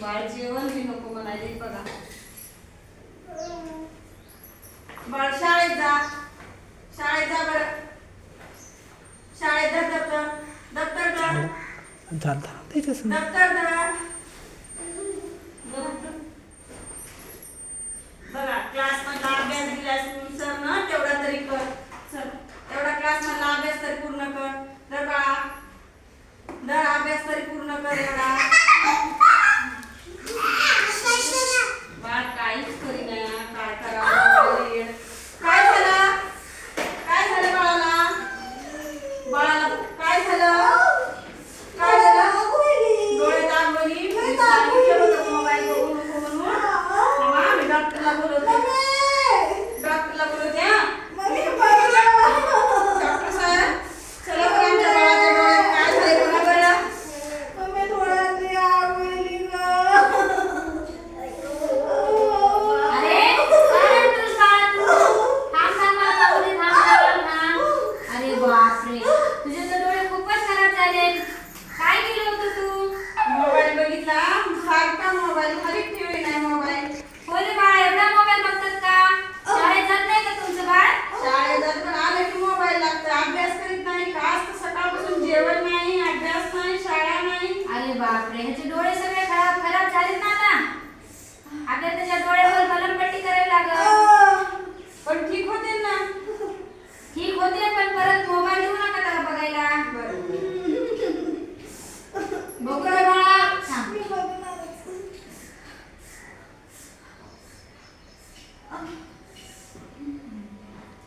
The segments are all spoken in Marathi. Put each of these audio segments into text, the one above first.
बाळ जेवण बी नको म्हणाले बघा. बाळ शाळेत जा, शाळेत जा बरं, शाळेत जा. दप्तर दप्तर धर, दप्तर धर. बघा क्लास मधला अभ्यास दिलाय सर ना, तेवढा तरी कर. चल तेवढा क्लास मधला अभ्यास तरी पूर्ण कर. धर बाळा, धर अभ्यास तरी पूर्ण कर एवढा. बाळ काहीच करीना, काय करावं. काय झालं, काय झालं बाळाला, बाळाला काय झालं, काय झालं. डोळे दाबवली, मोबाईल बघू नको म्हणून. आम्ही डॉक्टरला बोलवते, डॉक्टरला बोलवते. डॉक्टर साहेब चला बरं, आमच्या बाळाच्या डोळ्यात काय झालंय बघा बरं. अरे बापरे, तुझे तर डोळे खूपच खराब झाले. काय केलं होतं तू? मोबाईल बघितला, सारखा मोबाईल, खाली ठेवी नाही मोबाईल. हो रे बाळा, एवढा मोबाईल बघतात का? शाळेत जात नाही का तुमचं बाळ? शाळेत जात पण आलं की मोबाईल लागतं. अभ्यास करीत नाही का, आज तर सकाळपासून जेवण नाही, अभ्यास नाही, शाळा नाही. अरे बापरे, ह्याचे डोळे सगळे खराब खराब झालेत ना आता. आपल्याला त्याच्या डोळ्यावर मलमपट्टी करावी लागल. पण ठीक होते ना. ठीक होते, पण परत मोबाईल देऊ नका त्याला बघायला. बघू रे बाळा. थांब.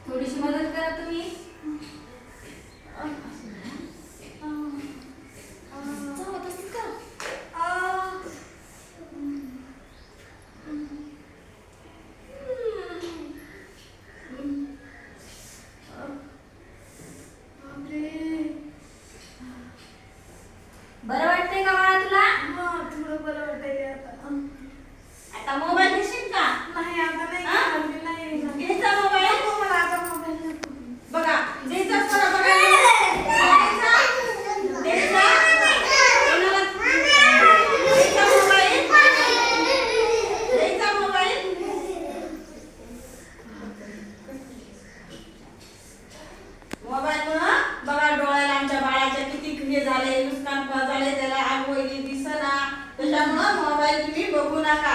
थोडीशी मदत करा तुम्ही. बरं वाटतंय का बाळा तुला? थोडं बरं वाटायले आता. आता मोबाईल घेशील का? नाही आता नाही हा? नाही घ्यायचा मोबाईल. मला आता मोबाईल नको. बघा द्यायचा थोडा बघायला. द्यायचा, द्यायचा. कोणाला? द्यायचा मोबाईल, द्यायचा मोबाईल. मोबाईलमुळं बघा डोळ्याला आमच्या बाळाच्या किती हे झाले, नुकसान झाले, त्याला आग वगैरे दिसना. त्याच्यामुळं मोबाईल तुम्ही बघू नका.